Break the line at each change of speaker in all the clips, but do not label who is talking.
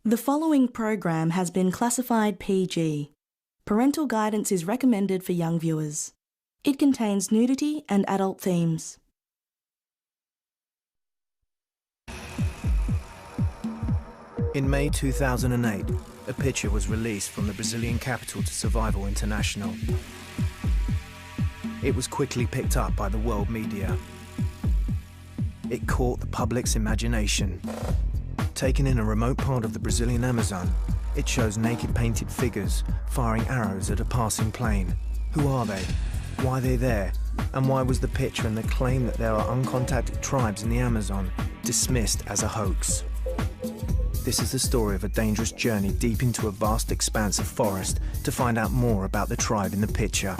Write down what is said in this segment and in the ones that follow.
The following program has been classified PG. Parental guidance is recommended for young viewers. It contains nudity and adult themes.
In May 2008, a picture was released from the Brazilian capital to Survival International. It was quickly picked up by the world media. It caught the public's imagination. Taken in a remote part of the Brazilian Amazon, it shows naked painted figures firing arrows at a passing plane. Who are they? Why are they there? And why was the picture and the claim that there are uncontacted tribes in the Amazon dismissed as a hoax? This is the story of a dangerous journey deep into a vast expanse of forest to find out more about the tribe in the picture.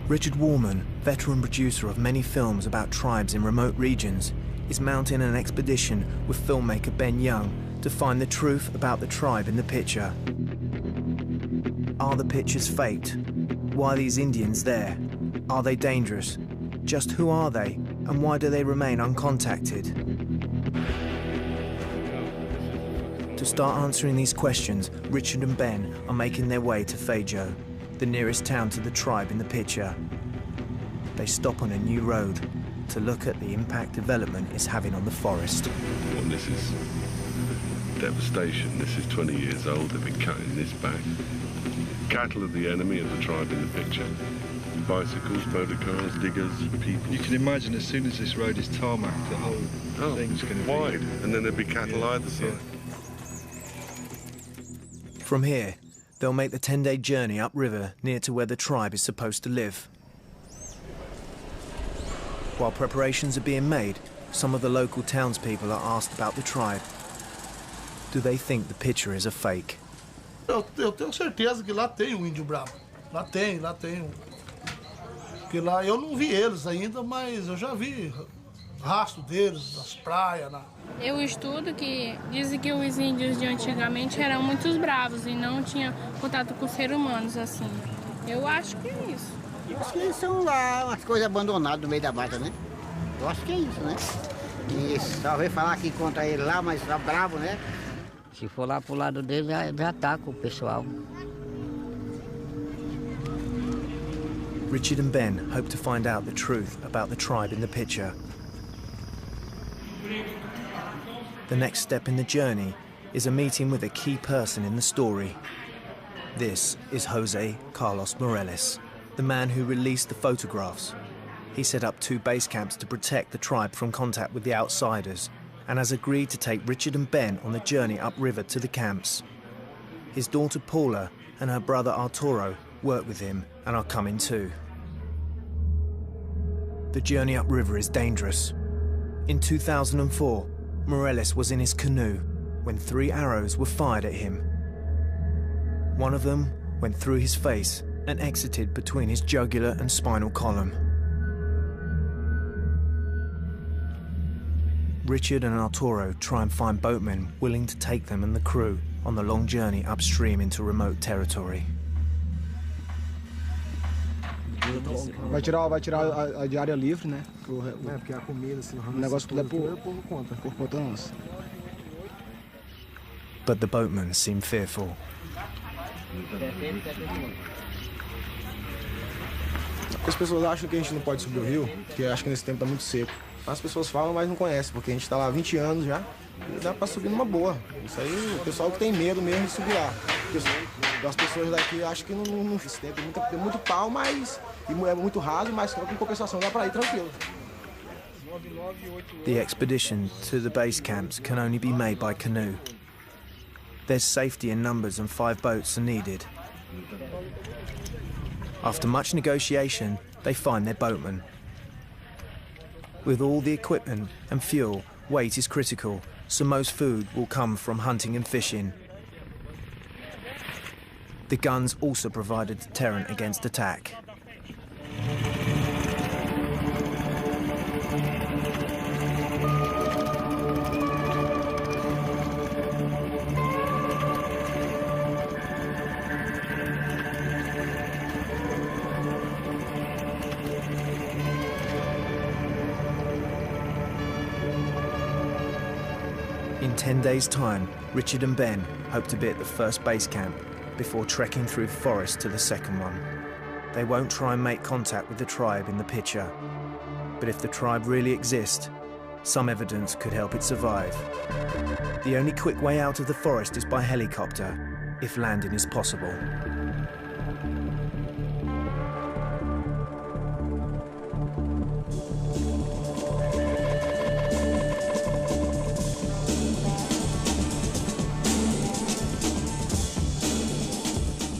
Richard Warman, veteran producer of many films about tribes in remote regions, is mounting an expedition with filmmaker Ben Young to find the truth about the tribe in the picture. Are the pictures faked? Why are these Indians there? Are they dangerous? Just who are they, and why do they remain uncontacted? To start answering these questions, Richard and Ben are making their way to Feijó, the nearest town to the tribe in the picture. They stop on a new road to look at the impact development is having on the forest.
Well, this is devastation. This is 20 years old. They've been cutting this back. Cattle are the enemy of the tribe in the picture. Bicycles, motor cars, diggers, people.
You can imagine as soon as this road is tarmacked, the whole thing's going to be
wide, and then there'll be cattle either side.
From here, they'll make the 10-day journey upriver near to where the tribe is supposed to live. While preparations are being made, some of the local townspeople are asked about the tribe. Do they think the picture is a fake?
Eu tenho certeza que lá tem índio bravo. Lá tem. Porque lá eu não vi eles ainda, mas eu já vi rastro deles nas praias.
Eu estudo que dizem que os índios de antigamente eram muito bravos e não tinham contato com seres humanos assim. Eu acho que é isso.
Eu acho que são lá umas coisas abandonadas no meio da mata, né? Eu acho que é isso, né? E só veio falar que encontra ele lá, mas tá bravo, né? Se for lá pro lado dele, já ataca o pessoal.
Richard and Ben hope to find out the truth about the tribe in the picture. The next step in the journey is a meeting with a key person in the story. This is Jose Carlos Morales, the man who released the photographs. He set up 2 base camps to protect the tribe from contact with the outsiders and has agreed to take Richard and Ben on the journey upriver to the camps. His daughter Paula and her brother Arturo work with him and are coming too. The journey upriver is dangerous. In 2004, Morales was in his canoe when 3 arrows were fired at him. One of them went through his face and exited between his jugular and spinal column. Richard and Arturo try and find boatmen willing to take them and the crew on the long journey upstream into remote territory.
Vai tirar a de área livre, né? Porque a comida, assim, o negócio tudo é por conta nossa.
But the boatmen seem fearful.
As pessoas acham que a gente não pode subir o rio, porque acham que nesse tempo tá muito seco. As pessoas falam, mas não conhecem, porque a gente tá lá há 20 anos já e dá pra subir numa boa. Isso aí, o pessoal que tem medo mesmo de subir lá. As pessoas daqui acham que não esse tempo tem muito pau, mas é muito raso, mas com compensação dá pra ir tranquilo.
The expedition to the base camps can only be made by canoe. There's safety in numbers and 5 boats are needed. After much negotiation, they find their boatman. With all the equipment and fuel, weight is critical, so most food will come from hunting and fishing. The guns also provide a deterrent against attack. In 10 days' time, Richard and Ben hope to be at the first base camp before trekking through the forest to the second one. They won't try and make contact with the tribe in the picture, but if the tribe really exists, some evidence could help it survive. The only quick way out of the forest is by helicopter, if landing is possible.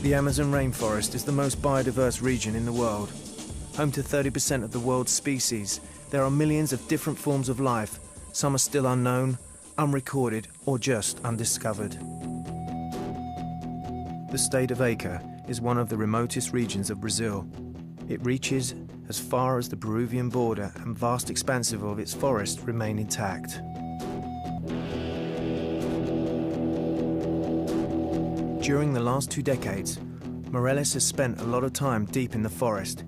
The Amazon rainforest is the most biodiverse region in the world. Home to 30% of the world's species, there are millions of different forms of life. Some are still unknown, unrecorded, or just undiscovered. The state of Acre is one of the remotest regions of Brazil. It reaches as far as the Peruvian border, and vast expanses of its forest remain intact. During the last 2 decades, Morales has spent a lot of time deep in the forest.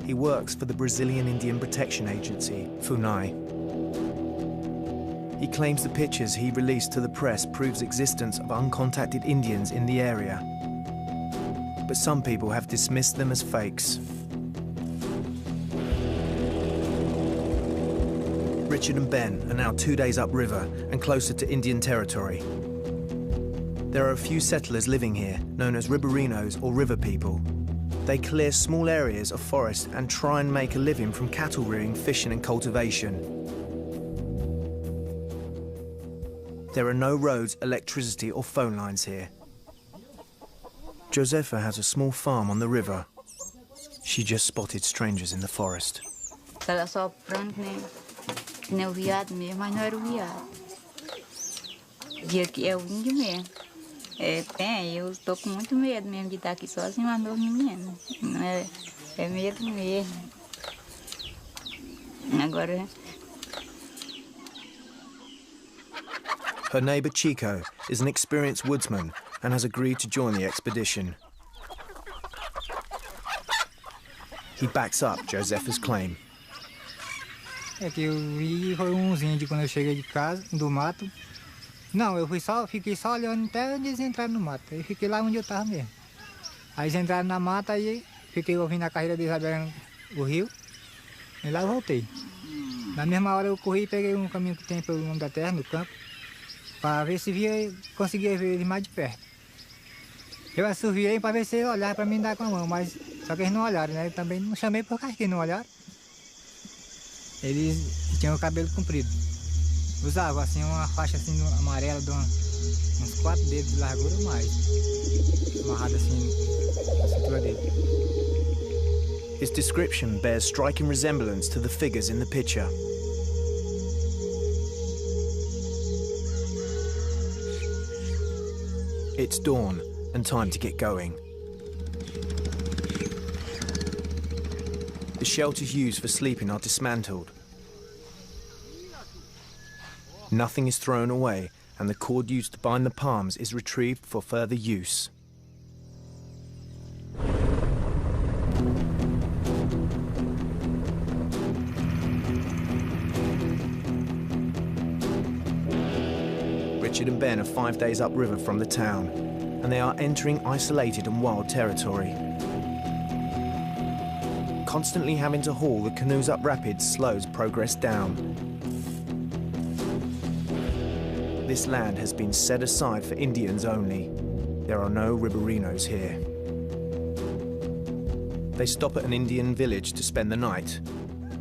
He works for the Brazilian Indian Protection Agency, FUNAI. He claims the pictures he released to the press proves existence of uncontacted Indians in the area. But some people have dismissed them as fakes. Richard and Ben are now 2 days upriver and closer to Indian territory. There are a few settlers living here, known as Riberinos or river people. They clear small areas of forest and try and make a living from cattle rearing, fishing and cultivation. There are no roads, electricity or phone lines here. Josefa has a small farm on the river. She just spotted strangers in the forest.
Ela só pronto, né? Que nem o viado mesmo, mas não era o viado. Dia que é o índio mesmo. Eu estou com muito medo mesmo de estar aqui sozinho, mas não menino. É medo mesmo. Agora...
Her neighbour Chico is an experienced woodsman and has agreed to join the expedition. He backs up Josefa's claim.
É que eu vi foi uns índios quando eu cheguei de casa, do mato. Não, eu fiquei só olhando até eles entraram no mato. Aí fiquei lá onde eu estava mesmo. Aí eles entraram na mata, aí fiquei ouvindo a carreira deles aberando o rio. E lá eu voltei. Na mesma hora eu corri e peguei um caminho que tem pelo mundo da terra, no campo, para ver se conseguia ver eles mais de perto. Eu assoviei para ver se eles olharam para mim dar com a mão, mas só que eles não olharam, né? Eu também não chamei por causa que eles não olharam. Eles tinham o cabelo comprido. Usava assim uma faixa assim amarela de uns 4 dedos de largura ou mais, amarrada assim na cintura dele.
His description bears striking resemblance to the figures in the picture. It's dawn and time to get going. The shelters used for sleeping are dismantled. Nothing is thrown away, and the cord used to bind the palms is retrieved for further use. Richard and Ben are 5 days upriver from the town, and they are entering isolated and wild territory. Constantly having to haul the canoes up rapids slows progress down. This land has been set aside for Indians only. There are no Riberinos here. They stop at an Indian village to spend the night.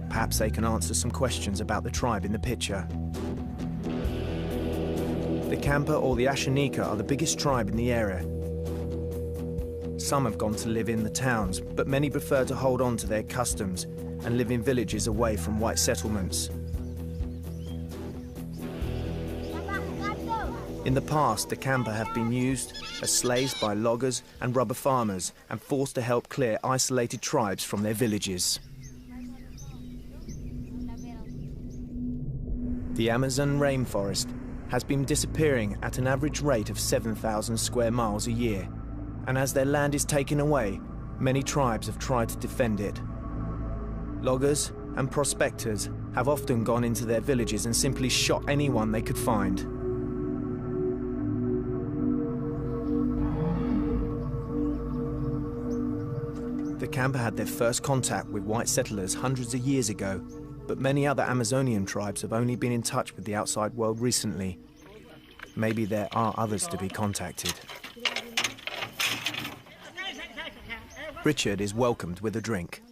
Perhaps they can answer some questions about the tribe in the picture. The Kampa or the Ashanika are the biggest tribe in the area. Some have gone to live in the towns, but many prefer to hold on to their customs and live in villages away from white settlements. In the past, the Kampa have been used as slaves by loggers and rubber farmers and forced to help clear isolated tribes from their villages. The Amazon rainforest has been disappearing at an average rate of 7,000 square miles a year, and as their land is taken away, many tribes have tried to defend it. Loggers, and prospectors have often gone into their villages and simply shot anyone they could find. The Camper had their first contact with white settlers hundreds of years ago, but many other Amazonian tribes have only been in touch with the outside world recently. Maybe there are others to be contacted. Richard is welcomed with a drink.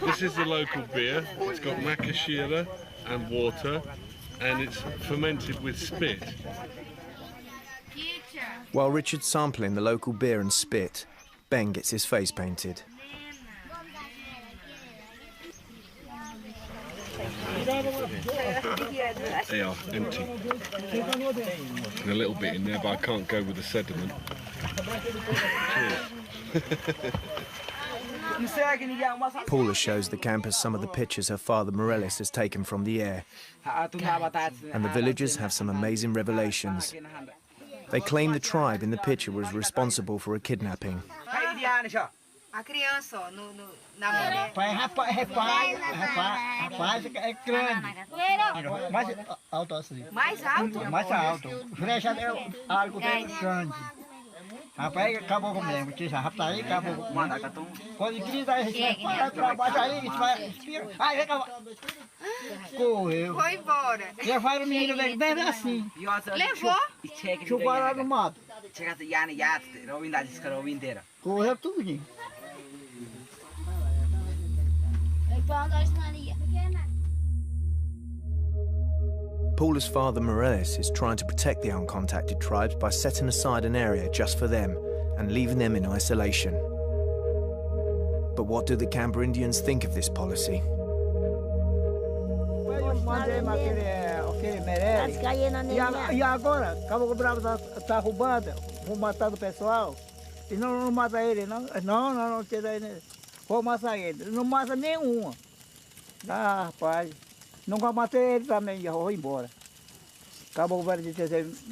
This is the local beer. It's got macaxeira and water, and it's fermented with spit.
While Richard's sampling the local beer and spit, Ben gets his face painted.
They are empty. And a little bit in there, but I can't go with the sediment.
Paula shows the campers some of the pictures her father Morales has taken from the air. And the villagers have some amazing revelations. They claim the tribe in the picture was responsible for a kidnapping.
A criança, ó, na mulher. Rapaz é grande. Mais alto assim. Mais alto? Mais alto. Frecha é algo grande. Rapaz, acabou com mesmo. Rapaz, aí acabou com mesmo. Quando grita, vai pra baixo aí, vai. Aí, correu. Foi embora. Levaram o menino bem assim. Levou? Chuparam lá no mato. Correu tudo.
Paula's father Morales is trying to protect the uncontacted tribes by setting aside an area just for them and leaving them in isolation. But what do the Camper Indians think of this policy?
E agora, Cabo Bravo está roubando, vou matar o pessoal. E não mata ele, não. Não tira ele. Vou matar ele. Não mata nenhuma. Ah, rapaz. Nunca matei ele também, já vou embora. Acabou o velho de ter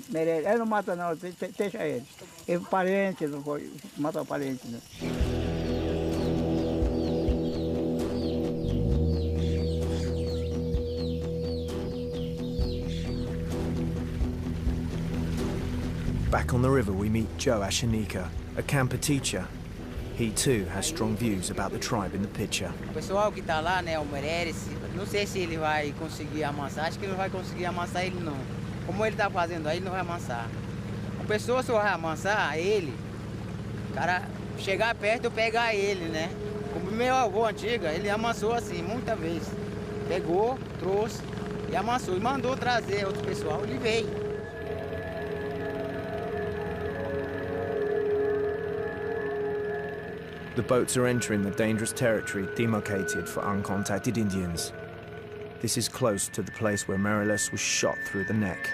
merece. Ele não mata não, deixa ele. Ele parente, não foi matar o parente, não.
Back on the river we meet Joe Ashanika, a camper teacher. He too has strong views about the tribe in the picture.
O pessoal que está lá, né, o Meirelles, não sei se ele vai conseguir amansar, acho que ele não vai conseguir amansar ele não. Como ele está fazendo aí, ele não vai amansar. A pessoa só vai amansar ele, o cara chegar perto e pegar ele, né? Como meu avô antigo, ele amansou assim, muitas vezes. Pegou, trouxe e amansou. E mandou trazer outro pessoal, ele veio.
The boats are entering the dangerous territory demarcated for uncontacted Indians. This is close to the place where Morales was shot through the neck.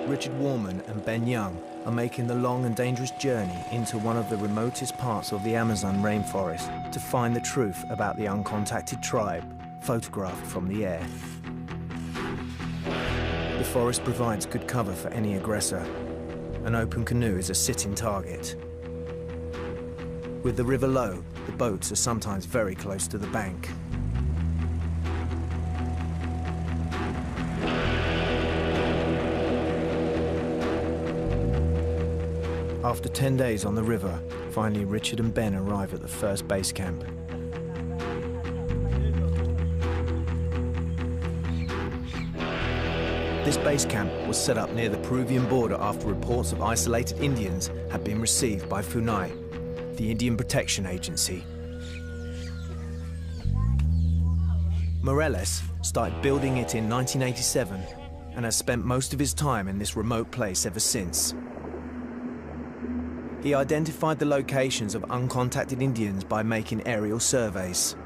Richard Warman and Ben Young are making the long and dangerous journey into one of the remotest parts of the Amazon rainforest to find the truth about the uncontacted tribe, photographed from the air. The forest provides good cover for any aggressor. An open canoe is a sitting target. With the river low, the boats are sometimes very close to the bank. After 10 days on the river, finally Richard and Ben arrive at the first base camp. This base camp was set up near the Peruvian border after reports of isolated Indians had been received by FUNAI, the Indian Protection Agency. Morales started building it in 1987 and has spent most of his time in this remote place ever since. He identified the locations of uncontacted Indians by making aerial surveys.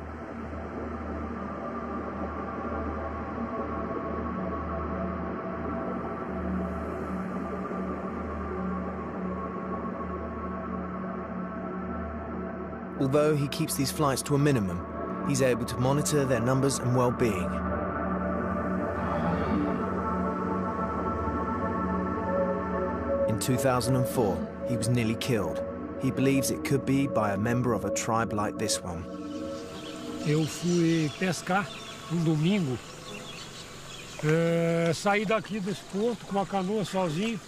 Although he keeps these flights to a minimum, he's able to monitor their numbers and well-being. In 2004, he was nearly killed. He believes it could be by a member of a tribe like this one.
Eu fui pescar domingo. Saí daqui desse porto com uma canoa sozinho.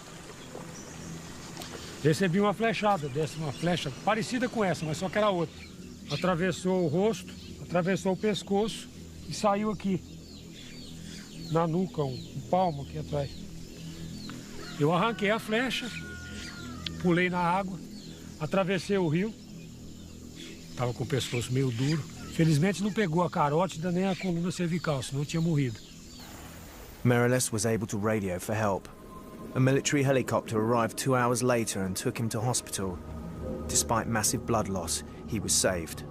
Recebi uma flechada, uma flecha parecida com essa, mas só que era outra. Atravessou o rosto, atravessou o pescoço e saiu aqui, na nuca, um palmo aqui atrás. Eu arranquei a flecha, pulei na água, atravessei o rio. Estava com o pescoço meio duro. Felizmente não pegou a carótida nem a coluna cervical, senão eu tinha morrido.
Meireles was able to radio for help. A military helicopter arrived 2 hours later and took him to hospital. Despite massive blood loss, he was saved.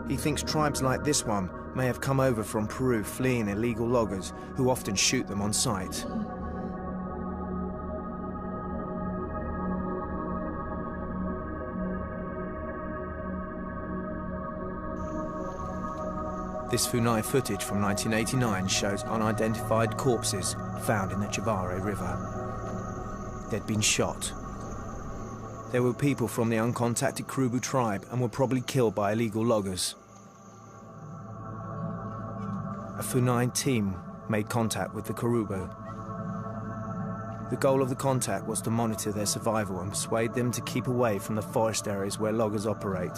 He thinks tribes like this one may have come over from Peru fleeing illegal loggers who often shoot them on sight. This Funai footage from 1989 shows unidentified corpses found in the Chavare River. They'd been shot. There were people from the uncontacted Tribu tribe and were probably killed by illegal loggers. A Funai team made contact with the Tribu. The goal of the contact was to monitor their survival and persuade them to keep away from the forest areas where loggers operate.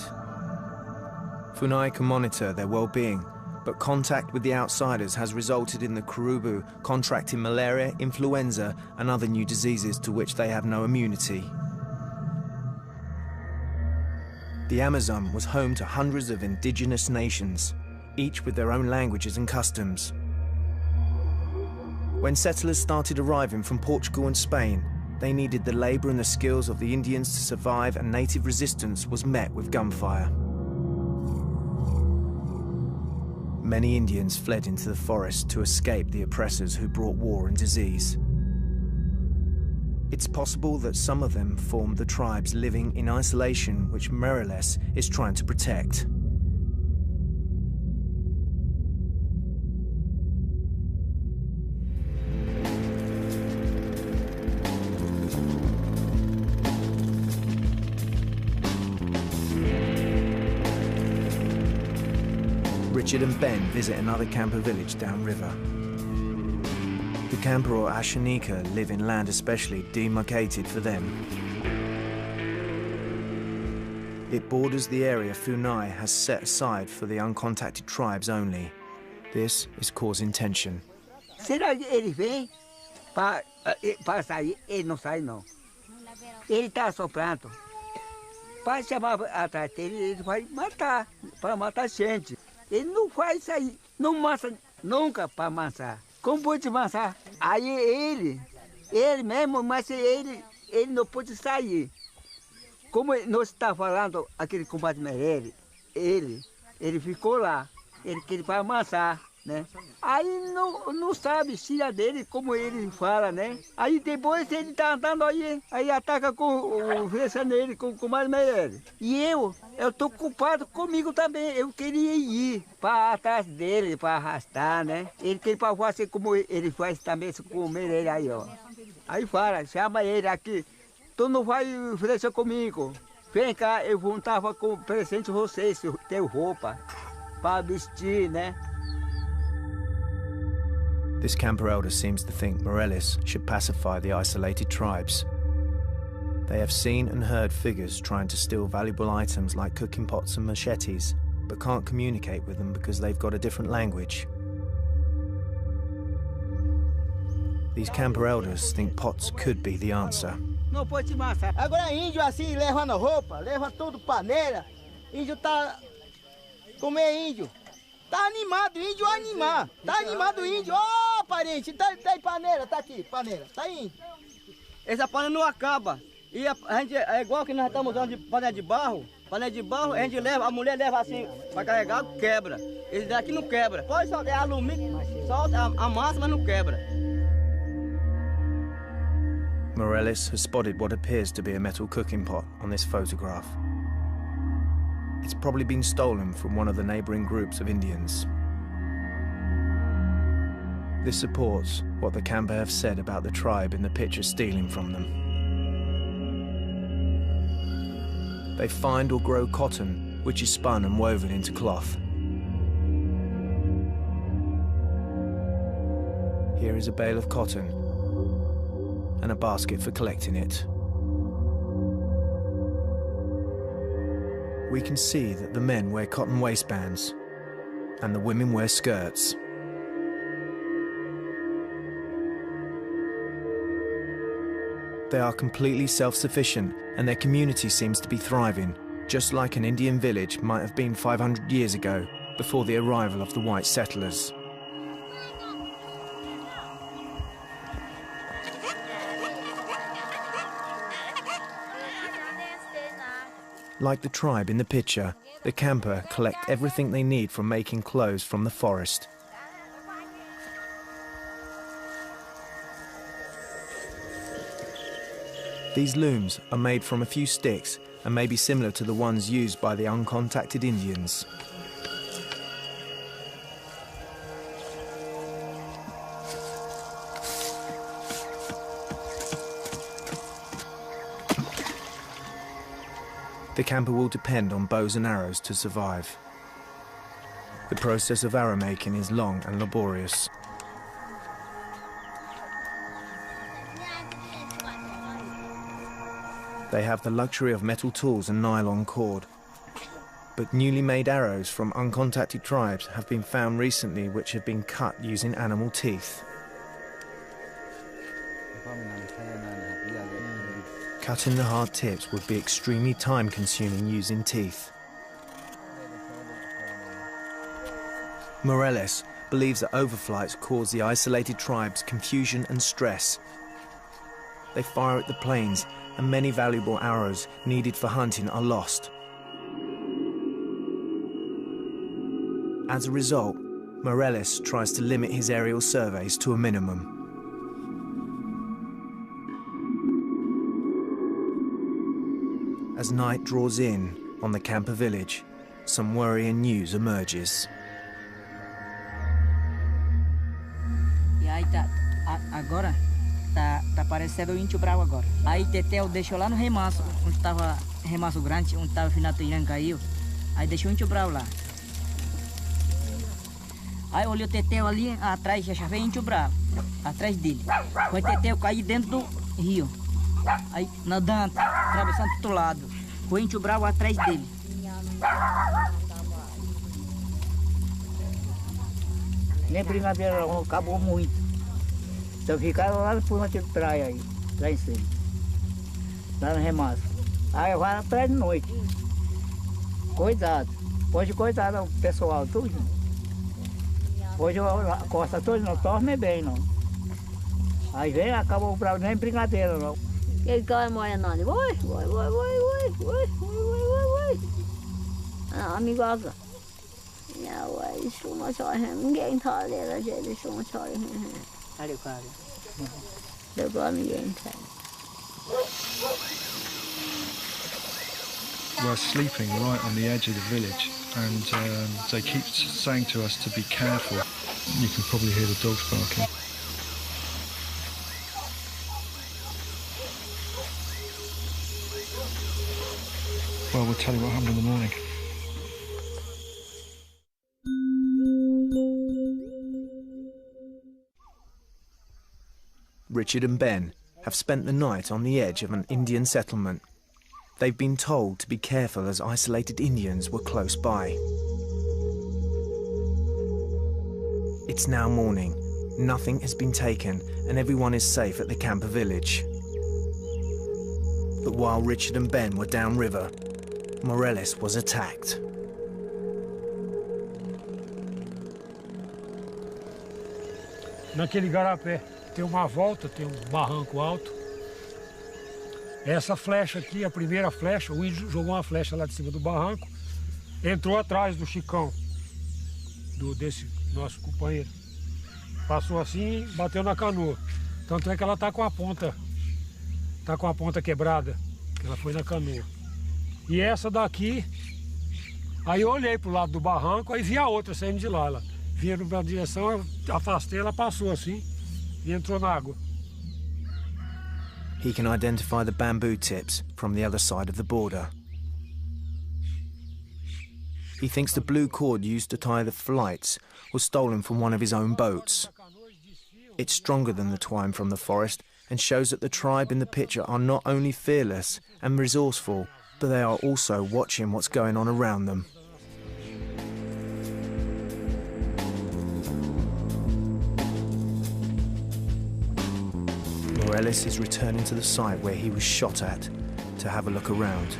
Funai can monitor their well-being, but contact with the outsiders has resulted in the Tribu contracting malaria, influenza, and other new diseases to which they have no immunity. The Amazon was home to hundreds of indigenous nations, each with their own languages and customs. When settlers started arriving from Portugal and Spain, they needed the labor and the skills of the Indians to survive, and native resistance was met with gunfire. Many Indians fled into the forest to escape the oppressors who brought war and disease. It's possible that some of them formed the tribes living in isolation which Meireles is trying to protect. Richard and Ben visit another camper village downriver. The camper or Ashanika live in land especially demarcated for them. It borders the area Funai has set aside for the uncontacted tribes only. This is causing tension.
Será que ele vem para sair? Ele não sai, não. Ele está soprando. Para chamar atrás dele, ele vai matar, para matar gente. Ele não vai sair, não massa nunca para amassar. Como pode amassar? Aí ele mesmo, mas ele não pode sair. Como nós está falando, aquele compadre Meireles, ele ficou lá, ele queria para amassar, né? Aí não sabe filha dele, como ele fala, né? Aí depois ele está andando aí ataca com o flecha nele, com o compadre Meireles. E eu estou culpado comigo também, eu queria ir para atrás dele, para arrastar, né? Ele queria para fazer como ele faz também com o Meireles aí, ó. Aí fala, chama ele aqui, tu não vai flecha comigo. Vem cá, eu juntava com presente vocês, teu roupa, para vestir, né?
This camper elder seems to think Meireles should pacify the isolated tribes. They have seen and heard figures trying to steal valuable items like cooking pots and machetes, but can't communicate with them because they've got a different language. These camper elders think pots could be the answer.
Não pode amassar. Agora índio assim, levando roupa, leva tudo paneira. Índio tá... Como é índio? Tá animado, índio animar. Tá animado índio. Ó, parente, tá aí paneira, tá aqui, paneira. Tá índio.
Essa panela não acaba. E a gente, é igual que nós estamos usando de panela de barro. Panela de barro, a gente leva, a mulher leva assim, para carregar, quebra. Esse daqui não quebra. Pode soltar, é alumínio, solta a massa, mas não quebra.
Meireles has spotted what appears to be a metal cooking pot on this photograph. It's probably been stolen from one of the neighbouring groups of Indians. This supports what the camper have said about the tribe in the picture stealing from them. They find or grow cotton, which is spun and woven into cloth. Here is a bale of cotton and a basket for collecting it. We can see that the men wear cotton waistbands and the women wear skirts. They are completely self-sufficient and their community seems to be thriving, just like an Indian village might have been 500 years ago, before the arrival of the white settlers. Like the tribe in the picture, the camper collect everything they need from making clothes from the forest. These looms are made from a few sticks and may be similar to the ones used by the uncontacted Indians. The camper will depend on bows and arrows to survive. The process of arrow making is long and laborious. They have the luxury of metal tools and nylon cord. But newly made arrows from uncontacted tribes have been found recently which have been cut using animal teeth. Cutting the hard tips would be extremely time-consuming using teeth. Morales believes that overflights cause the isolated tribes confusion and stress. They fire at the planes and many valuable arrows needed for hunting are lost. As a result, Morales tries to limit his aerial surveys to a minimum. As night draws in on the camper village, some worrying news emerges.
E aí agora tá aparecendo o índio bravo agora. Aí Tetel deixou lá no remanso, onde tava remanso grande, onde tava o finato Irã caiu. Aí deixou o índio bravo lá. Aí olhou o Tetel ali atrás, já veio o índio bravo, atrás dele. Foi o Tetel cair dentro do rio. Aí nadando, atravessando do outro lado. Foi o índio bravo atrás dele.
Nem brincadeira não, acabou muito. Então ficaram lá por uma praia aí, lá em cima. Lá no remaço. Aí vai atrás de noite. Cuidado. Hoje coitado o pessoal, tudo. Hoje a costa toda não dorme bem não. Aí vem, acabou o bravo, nem brincadeira não.
Ele cai morrendo, vai. Amigosa. Isso não só ninguém tá ali, isso não só
Ali, cara.
Agora ninguém tá.
We're sleeping right on the edge of the village, and they keep saying to us to be careful. You can probably hear the dogs barking. Well, we'll tell you what happened in the morning.
Richard and Ben have spent the night on the edge of an Indian settlement. They've been told to be careful as isolated Indians were close by. It's now morning. Nothing has been taken and everyone is safe at the camper village. But while Richard and Ben were downriver, Morales was attacked.
Naquele garapé tem uma volta, tem um barranco alto. Essa flecha aqui, a primeira flecha, o índio jogou uma flecha lá de cima do barranco, entrou atrás do Chicão, desse nosso companheiro. Passou assim, bateu na canoa. Tanto é que ela tá com a ponta quebrada, que ela foi na canoa. E essa daqui, aí eu olhei pro lado do barranco, aí vi a outra saindo de lá. vinha numa direção, eu afastei, ela passou assim e entrou na água.
He can identify the bamboo tips from the other side of the border. He thinks the blue cord used to tie the flights was stolen from one of his own boats. It's stronger than the twine from the forest and shows that the tribe in the picture are not only fearless and resourceful, but they are also watching what's going on around them. Morales is returning to the site where he was shot at to have a look around.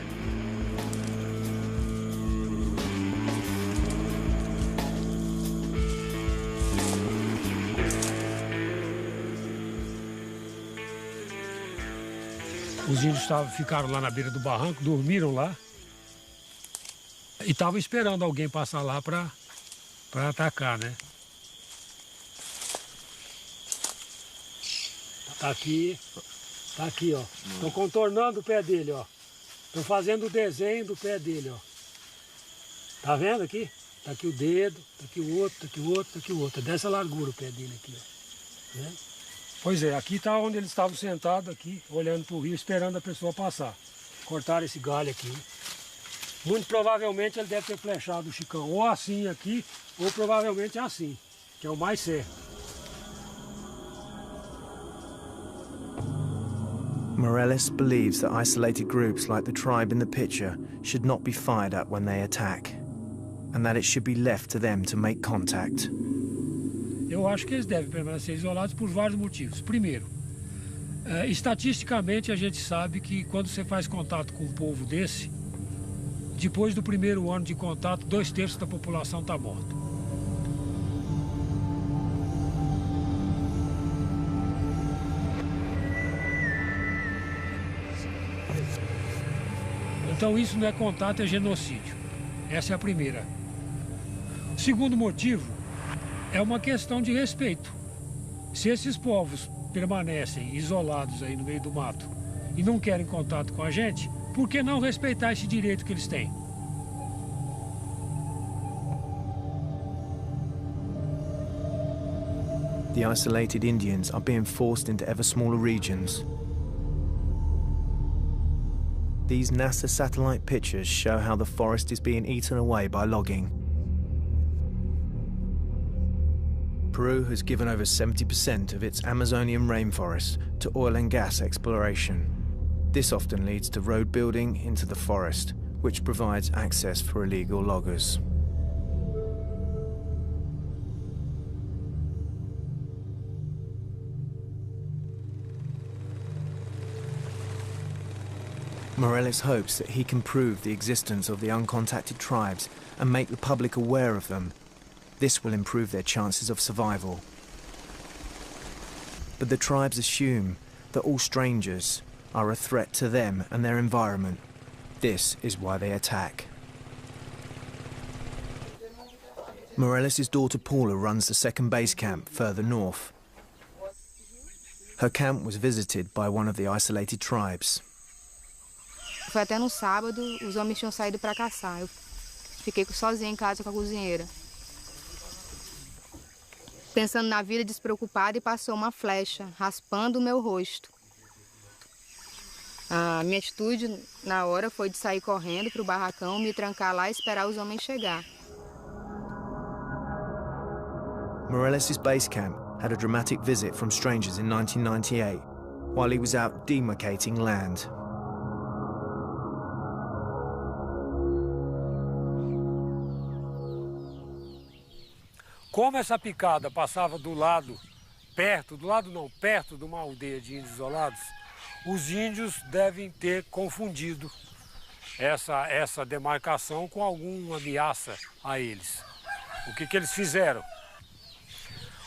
Os índios ficaram lá na beira do barranco, dormiram lá e estavam esperando alguém passar lá para atacar, né? Tá aqui, ó. Estão contornando o pé dele, ó. Estão fazendo o desenho do pé dele, ó. Tá vendo aqui? Tá aqui o dedo, tá aqui o outro, tá aqui o outro, tá aqui o outro. É dessa largura o pé dele aqui, ó. Né? Pois é, aqui está onde eles estavam sentados aqui, olhando para o rio, esperando a pessoa passar. Cortaram esse galho aqui. Muito provavelmente ele deve ter flechado o Chicão, ou assim aqui, ou provavelmente assim, que é o mais certo.
Morales believes that isolated groups like the tribe in the picture should not be fired at when they attack, and that it should be left to them to make contact.
Eu acho que eles devem permanecer isolados por vários motivos. Primeiro, estatisticamente a gente sabe que quando você faz contato com um povo desse, depois do primeiro ano de contato, 2/3 da população está morta. Então isso não é contato, é genocídio. Essa é a primeira. O segundo motivo é uma questão de respeito. Se esses povos permanecem isolados aí no meio do mato e não querem contato com a gente, por que não respeitar esse direito que eles têm?
The isolated Indians are being forced into ever smaller regions. These NASA satellite pictures show how the forest is being eaten away by logging. Peru has given over 70% of its Amazonian rainforest to oil and gas exploration. This often leads to road building into the forest, which provides access for illegal loggers. Morales hopes that he can prove the existence of the uncontacted tribes and make the public aware of them. This will improve their chances of survival. But the tribes assume that all strangers are a threat to them and their environment. This is why they attack. Morales' daughter Paula runs the second base camp further north. Her camp was visited by one of the isolated tribes.
Foi até no sábado, os homens tinham saído para caçar. Eu fiquei sozinha em casa com a cozinheira. Pensando na vida, despreocupada, e passou uma flecha, raspando o meu rosto. A minha atitude na hora foi de sair correndo para o barracão, me trancar lá e esperar os homens chegar.
Morales' base camp had a dramatic visit from strangers in 1998, while he was out demarcating land.
Como essa picada passava perto de uma aldeia de índios isolados, os índios devem ter confundido essa demarcação com alguma ameaça a eles. O que eles fizeram?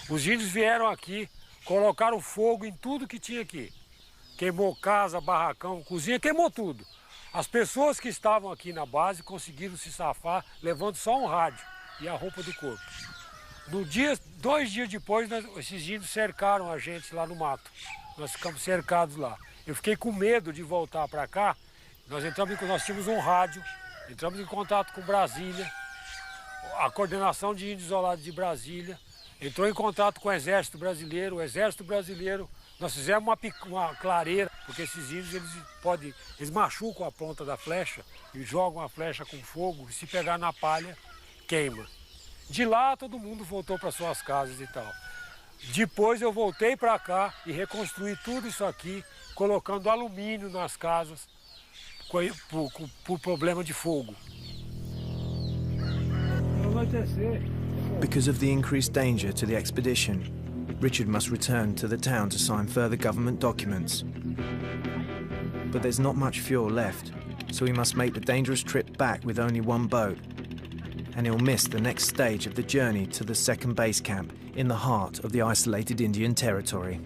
Os índios vieram aqui, colocaram fogo em tudo que tinha aqui. Queimou casa, barracão, cozinha, queimou tudo. As pessoas que estavam aqui na base conseguiram se safar levando só um rádio e a roupa do corpo. 2 dias depois, esses índios cercaram a gente lá no mato. Nós ficamos cercados lá. Eu fiquei com medo de voltar para cá. Nós tínhamos um rádio, entramos em contato com Brasília. a coordenação de índios isolados de Brasília entrou em contato com o Exército Brasileiro. O Exército Brasileiro, nós fizemos uma clareira, porque esses índios eles machucam a ponta da flecha e jogam a flecha com fogo, e se pegar na palha, queima. De lá todo mundo voltou para suas casas e tal. Depois eu voltei para cá e reconstruí tudo isso aqui, colocando alumínio nas casas por problema de fogo.
Because of the increased danger to the expedition, Richard must return to the town to sign further government documents. But there's not much fuel left, so he must make the dangerous trip back with only one boat. And he'll miss the next stage of the journey to the second base camp in the heart of the isolated Indian territory.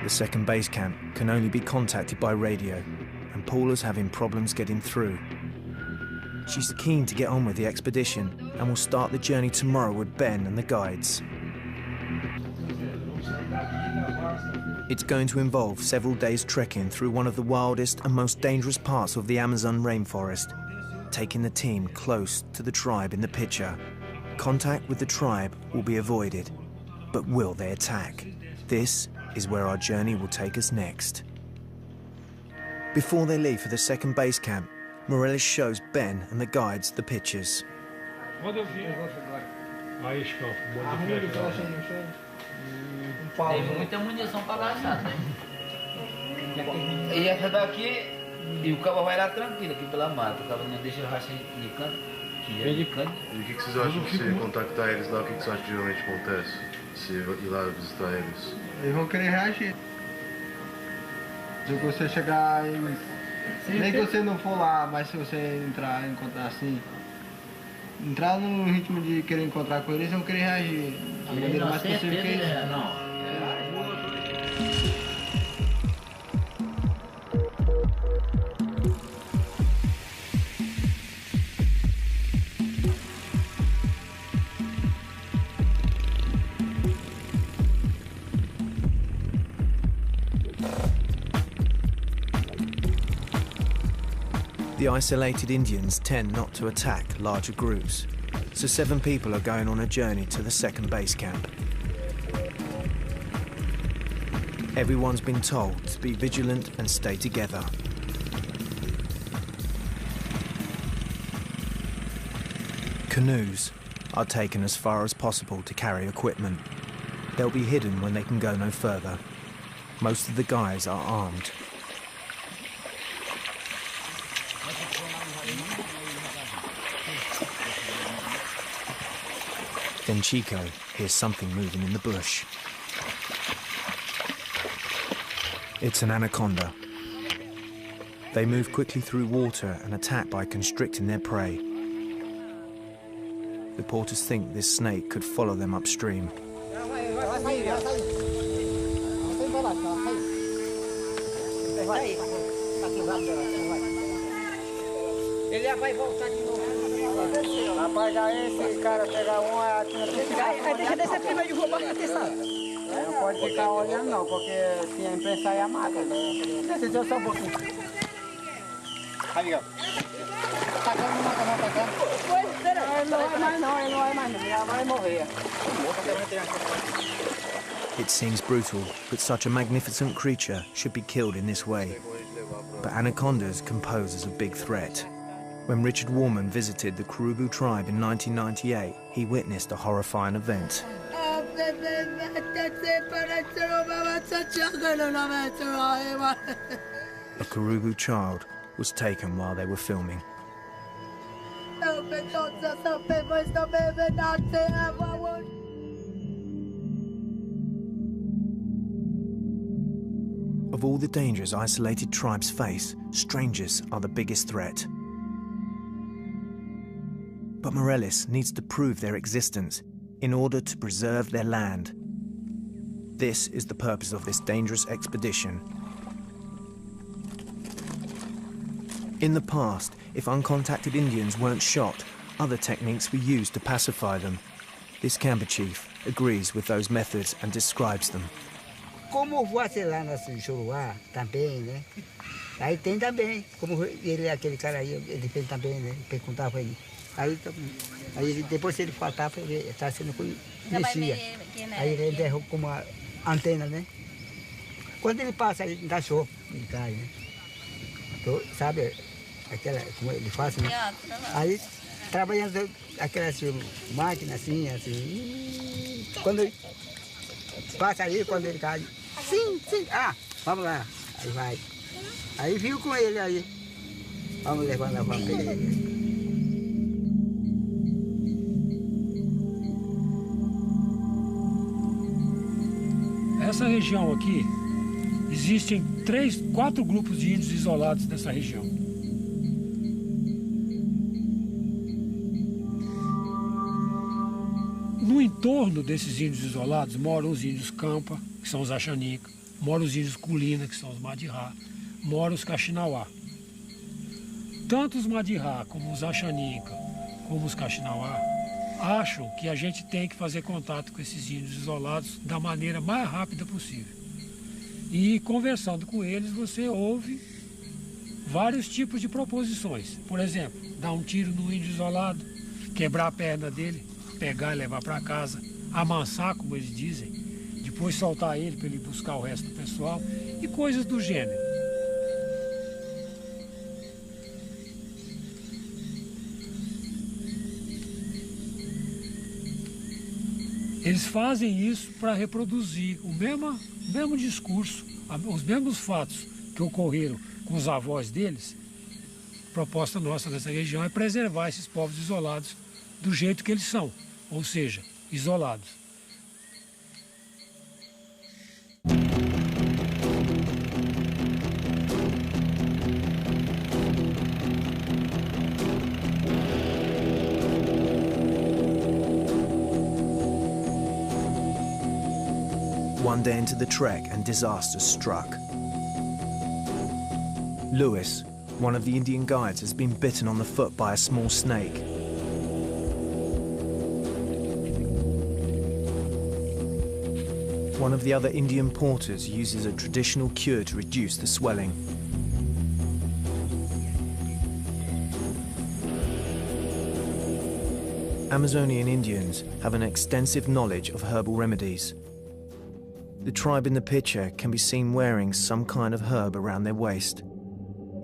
The second base camp can only be contacted by radio, and Paula's having problems getting through. She's keen to get on with the expedition and will start the journey tomorrow with Ben and the guides. It's going to involve several days trekking through one of the wildest and most dangerous parts of the Amazon rainforest, taking the team close to the tribe in the picture. Contact with the tribe will be avoided, but will they attack? This is where our journey will take us next. Before they leave for the second base camp, Morales shows Ben and the guides the pictures.
Tem muita munição para gastar, né? E essa daqui, e o cabo vai lá tranquilo, aqui pela mata. O cabo não deixa racha de canto, que é de canto.
E o que vocês acham de se contactar eles lá? O que vocês acham que geralmente acontece? Se ir lá visitar eles?
Eles vão querer reagir. Se você chegar em... Nem que você não for lá, mas se você entrar e encontrar assim... Entrar no ritmo de querer encontrar com eles, vão querer reagir. A maneira mais possível que eles...
Não.
The isolated Indians tend not to attack larger groups, so 7 people are going on a journey to the second base camp. Everyone's been told to be vigilant and stay together. Canoes are taken as far as possible to carry equipment. They'll be hidden when they can go no further. Most of the guys are armed. Then Chico hears something moving in the bush. It's an anaconda. They move quickly through water and attack by constricting their prey. The porters think this snake could follow them upstream.
Rapaz, aí esse cara pegar um, deixa descer primeiro de roupa aqui, sabe? Não pode ficar olhando não, porque se a imprensa aí mata. Desce só um pouquinho. Aí, Miguel. Atacando, não mata não, atacando. Ele não vai mais não, ele não vai mais não, já vai morrer.
It seems brutal, but such a magnificent creature should be killed in this way. But anacondas can pose as a big threat. When Richard Warman visited the Tribu tribe in 1998, he witnessed a horrifying event. A Caribou child was taken while they were filming. Of all the dangers isolated tribes face, strangers are the biggest threat. But Morales needs to prove their existence in order to preserve their land. This is the purpose of this dangerous expedition. In the past, if uncontacted Indians weren't shot, other techniques were used to pacify them. This camper chief agrees with those methods and describes them.
como você lá no Juruá também, né? Aí tem também, como ele, aquele cara aí, ele fez também, né? Perguntava pra ele. Aí ele, depois ele faltava, ele está sendo conhecia. Aí ele derrubou com uma antena, né? Quando ele passa, ele dá show, ele cai, né? Então, sabe, aquela, como ele faz, né? Aí, trabalhando aquela máquina assim, quando ele passa aí, quando ele cai, sim, vamos lá, aí vai. Aí viu com ele aí, vamos levar na van ele.
Essa região aqui, existem 4 grupos de índios isolados nessa região. No entorno desses índios isolados moram os índios Campa, que são os Axanica, moram os índios Culina, que são os Madirá, moram os Caxinauá. Tanto os Madirá como os Axanica, como os Caxinauá, acham que a gente tem que fazer contato com esses índios isolados da maneira mais rápida possível. E conversando com eles, você ouve vários tipos de proposições. Por exemplo, dar um tiro no índio isolado, quebrar a perna dele, pegar e levar para casa, amansar, como eles dizem, depois soltar ele para ele buscar o resto do pessoal e coisas do gênero. Eles fazem isso para reproduzir o mesmo discurso, os mesmos fatos que ocorreram com os avós deles. A proposta nossa nessa região é preservar esses povos isolados do jeito que eles são, ou seja, isolados.
One day into the trek and disaster struck. Lewis, one of the Indian guides, has been bitten on the foot by a small snake. One of the other Indian porters uses a traditional cure to reduce the swelling. Amazonian Indians have an extensive knowledge of herbal remedies. The tribe in the picture can be seen wearing some kind of herb around their waist.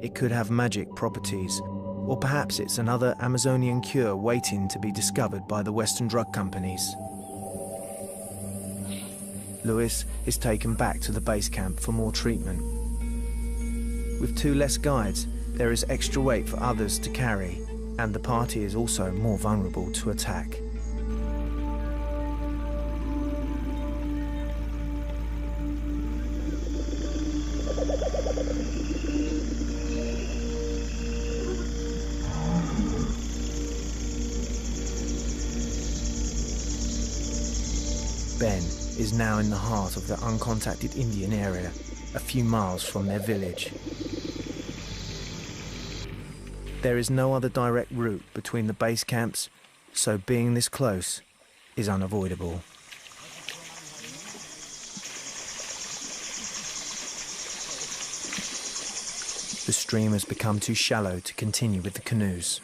It could have magic properties, or perhaps it's another Amazonian cure waiting to be discovered by the Western drug companies. Lewis is taken back to the base camp for more treatment. With 2 less guides, there is extra weight for others to carry, and the party is also more vulnerable to attack. Ben is now in the heart of the uncontacted Indian area, a few miles from their village. There is no other direct route between the base camps, so being this close is unavoidable. The stream has become too shallow to continue with the canoes.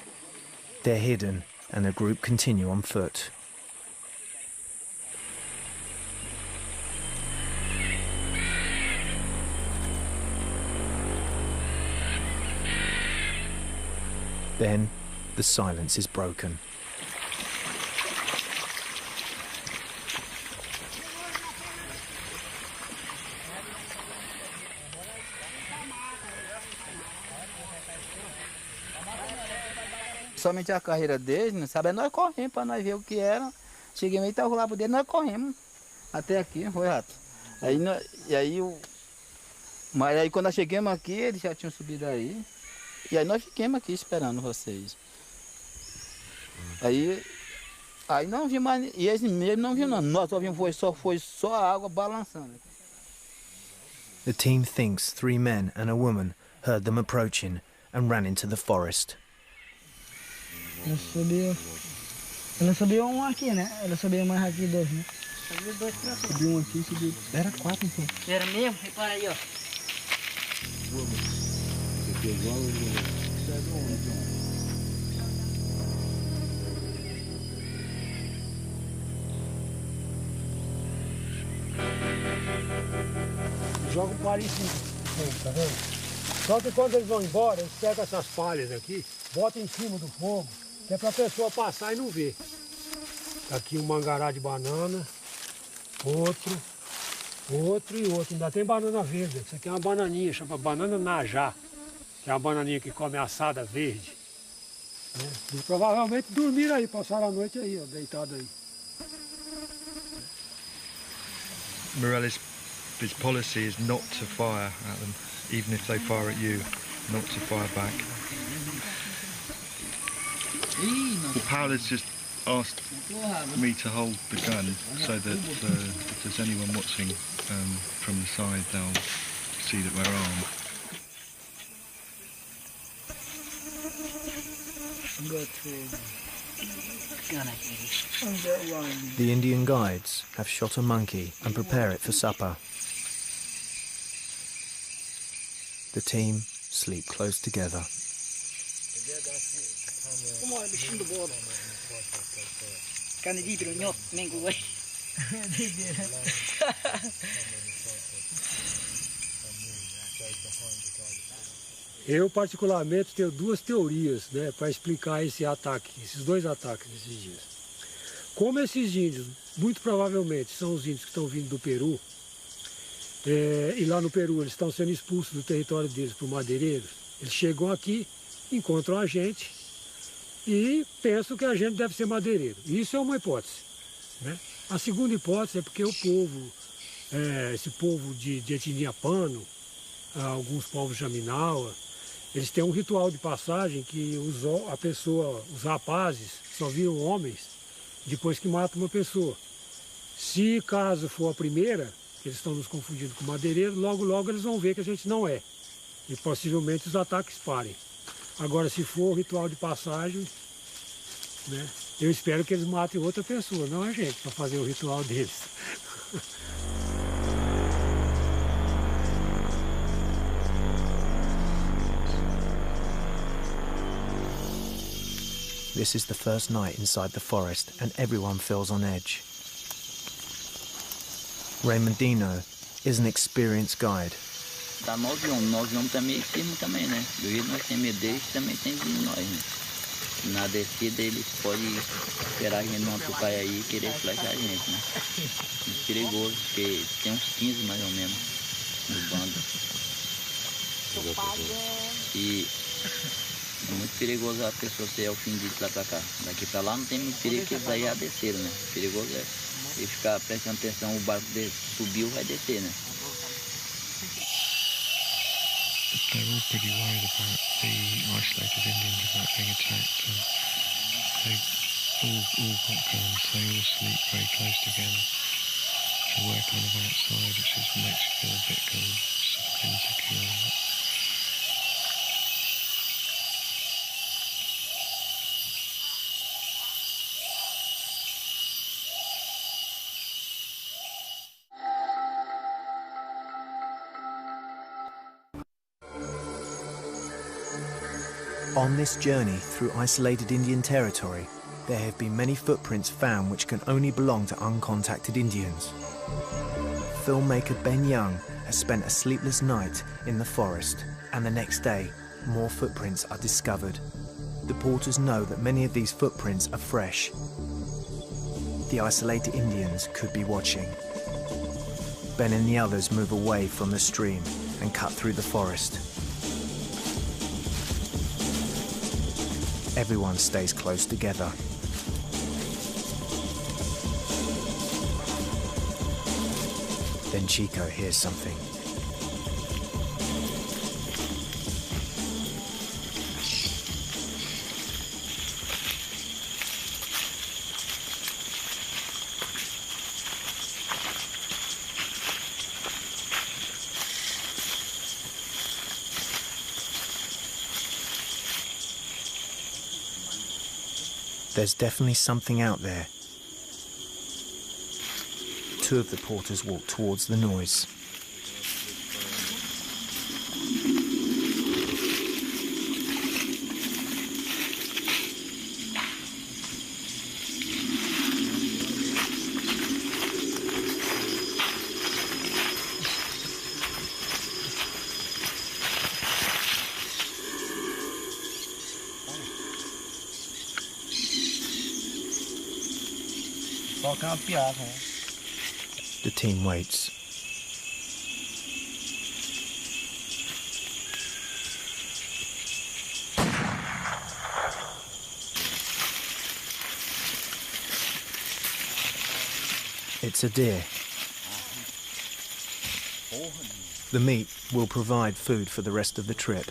They're hidden and the group continue on foot. Then, the silence is broken.
Somente a carreira deles, não sabe? Nós corremos para nós ver o que era. Cheguei meio tava lá por dentro, nós corremos até aqui, foi rato. Mas aí quando nós chegamos aqui, eles já tinham subido aí. E aí nós ficamos aqui esperando vocês. Aí não vi mais, e eles mesmo não viram não. Nós só vimos, foi só a água balançando.
The team thinks 3 men and a woman heard them approaching and ran into the forest.
Ela subiu um aqui, né? Ela subiu mais aqui 2, né?
Subiu um aqui, subiu. Era 4 então.
Era mesmo? Repara aí, ó.
Esse aqui é igual ao...
Joga o palho em cima, tá vendo? Só que quando eles vão embora, eles pegam essas palhas aqui, botam em cima do fogo, que é pra pessoa passar e não ver. Aqui um mangará de banana, outro e outro. Ainda tem banana verde. Isso aqui é uma bananinha, chama banana najá, que é uma bananinha que come assada verde. Né? E provavelmente dormiram aí, passaram a noite aí, ó, deitado aí.
Morelli's his policy is not to fire at them, even if they fire at you, not to fire back.
Well, Paul has just asked me to hold the gun so that if there's anyone watching from the side, they'll see that we're armed.
The Indian guides have shot a monkey and prepare it for supper. The team sleep close together.
Eu, particularmente, tenho duas teorias, né, para explicar esse ataque, esses dois ataques desses dias. Como esses índios, muito provavelmente, são os índios que estão vindo do Peru, e lá no Peru eles estão sendo expulsos do território deles por madeireiros, eles chegam aqui, encontram a gente e pensam que a gente deve ser madeireiro. Isso é uma hipótese, né? A segunda hipótese é porque o povo, esse povo de etnia pano, alguns povos Jaminawa, eles têm um ritual de passagem que os rapazes só viram homens depois que matam uma pessoa. Se caso for a primeira, eles estão nos confundindo com madeireiro, logo eles vão ver que a gente não é. E possivelmente os ataques parem. Agora, se for o ritual de passagem, né, eu espero que eles matem outra pessoa, não a gente, para fazer o ritual deles.
This is the first night inside the forest and everyone feels on edge. Raymondino is an experienced guide.
Dá 9 homens também meio firme também, né? Do jeito que nós temos medo deles, também tem de nós, né? Na descida eles podem esperar a gente numa tucaia aí e querer flechar a gente, né? É perigoso, porque tem uns 15 mais ou menos no bando. E é muito perigoso a pessoa ser ofendida de lá pra cá. Daqui pra lá não tem muito perigo que eles aí já desceram, né? Perigoso é ele ficar prestando atenção, o barco subiu, vai descer, né?
They're all pretty worried about the isolated Indians about being attacked. And they all got guns, they all sleep very close together. So we're kind of outside, which makes you feel a bit kind of insecure.
On this journey through isolated Indian territory, there have been many footprints found which can only belong to uncontacted Indians. Filmmaker Ben Young has spent a sleepless night in the forest, and the next day, more footprints are discovered. The porters know that many of these footprints are fresh. The isolated Indians could be watching. Ben and the others move away from the stream and cut through the forest. Everyone stays close together. Then Chico hears something. There's definitely something out there. two of the porters walk towards the noise. The team waits. It's a deer. The meat will provide food for the rest of the trip.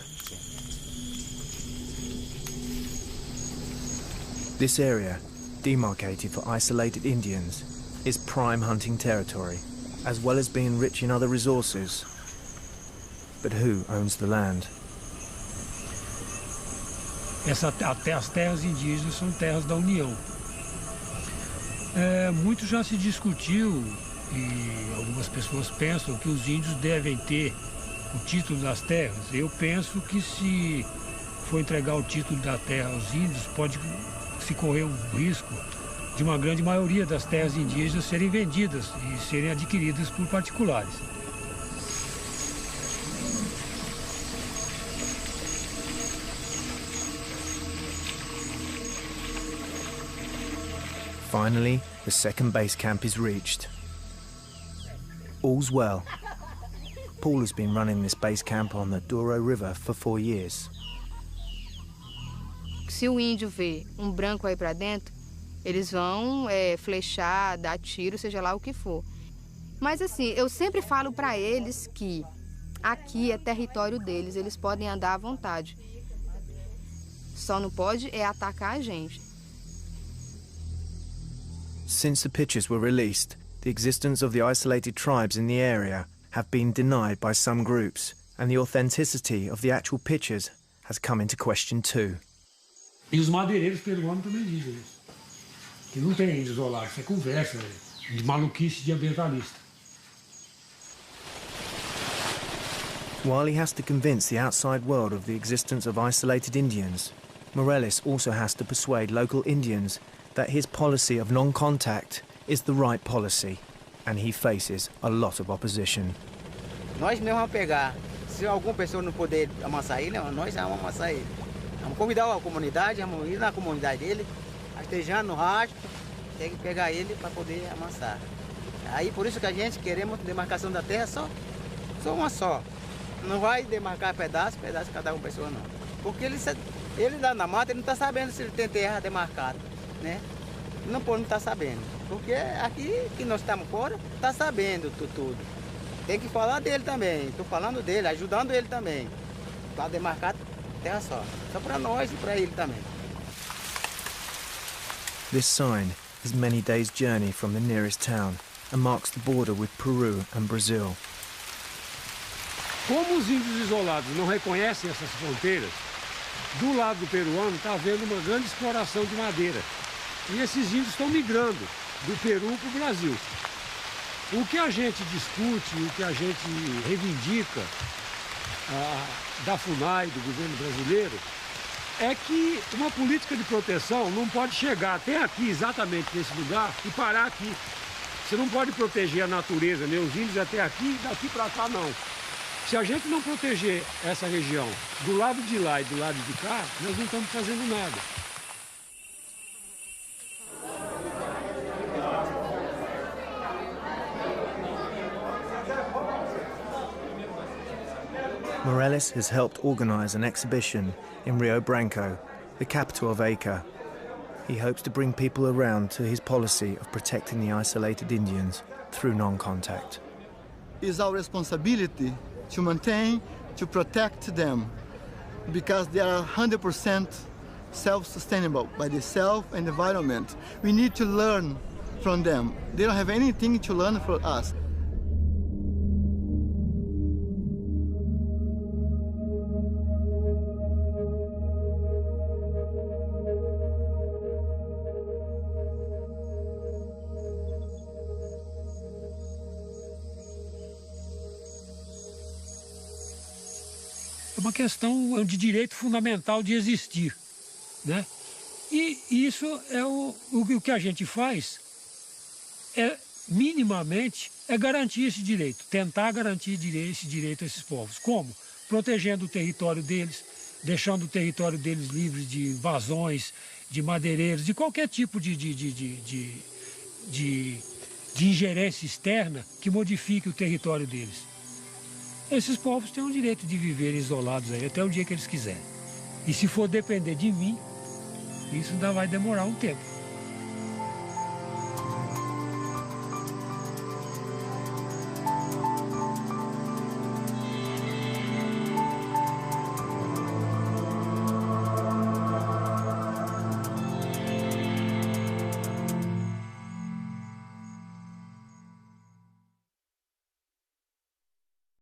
This area, demarcated for isolated Indians, is prime hunting territory, as well as being rich in other resources. But who owns the land?
As terras indígenas são terras da União. Muito já se discutiu e algumas pessoas pensam que os índios devem ter o título das terras. Eu penso que se for entregar o título da terra aos índios, pode se correr um risco de uma grande maioria das terras indígenas serem vendidas e serem adquiridas por particulares.
Finally, the second base camp is reached. All's well. Paul has been running this base camp on the Douro River for 4 years.
Se o índio vê branco aí para dentro, eles vão flechar, dar tiro, seja lá o que for. Mas assim, eu sempre falo para eles que aqui é território deles, eles podem andar à vontade. Só não pode atacar a gente.
Since the pictures were released, the existence of the isolated tribes in the area have been denied by some groups, and the authenticity of the actual pictures has come into question too.
E os madeireiros peruanos também dizem isso. Que não tem índio isolado, isso é conversa de maluquice de ambientalista.
While he has to convince the outside world of the existence of isolated Indians, Morales also has to persuade local Indians that his policy of non-contact is the right policy, and he faces a lot of opposition.
Nós mesmo vamos pegar, se alguma pessoa não puder amassar ele, nós vamos amassar ele. Vamos convidar a comunidade, vamos ir na comunidade dele, artejando no rastro, tem que pegar ele para poder amassar. Aí por isso que a gente queremos demarcação da terra só uma só. Não vai demarcar pedaço cada uma pessoa não. Porque ele lá na mata, ele não está sabendo se ele tem terra demarcada, né? Não está sabendo. Porque aqui que nós estamos fora, está sabendo tudo. Tem que falar dele também. Estou falando dele, ajudando ele também. Para demarcar terra só para nós e para ele também.
This sign is many days' journey from the nearest town and marks the border with Peru and Brazil.
Como os índios isolados não reconhecem essas fronteiras, do lado do peruano está havendo uma grande exploração de madeira. E esses índios estão migrando do Peru para o Brasil. O que a gente discute, o que a gente reivindica da FUNAI, do governo brasileiro, é que uma política de proteção não pode chegar até aqui, exatamente nesse lugar, e parar aqui. Você não pode proteger a natureza, nem os índios até aqui, daqui para cá não. Se a gente não proteger essa região do lado de lá e do lado de cá, nós não estamos fazendo nada.
Morales has helped organize an exhibition in Rio Branco, the capital of Acre. He hopes to bring people around to his policy of protecting the isolated Indians through non-contact.
It's our responsibility to maintain, to protect them, because they are 100% self-sustainable by the self and environment. We need to learn from them. They don't have anything to learn from us.
É uma questão de direito fundamental de existir, né? E isso é o que a gente faz, minimamente, é garantir esse direito, tentar garantir esse direito a esses povos. Como? Protegendo o território deles, deixando o território deles livre de invasões, de madeireiros, de qualquer tipo de ingerência externa que modifique o território deles. Esses povos têm o direito de viver isolados aí até o dia que eles quiserem. E se for depender de mim, isso ainda vai demorar um tempo.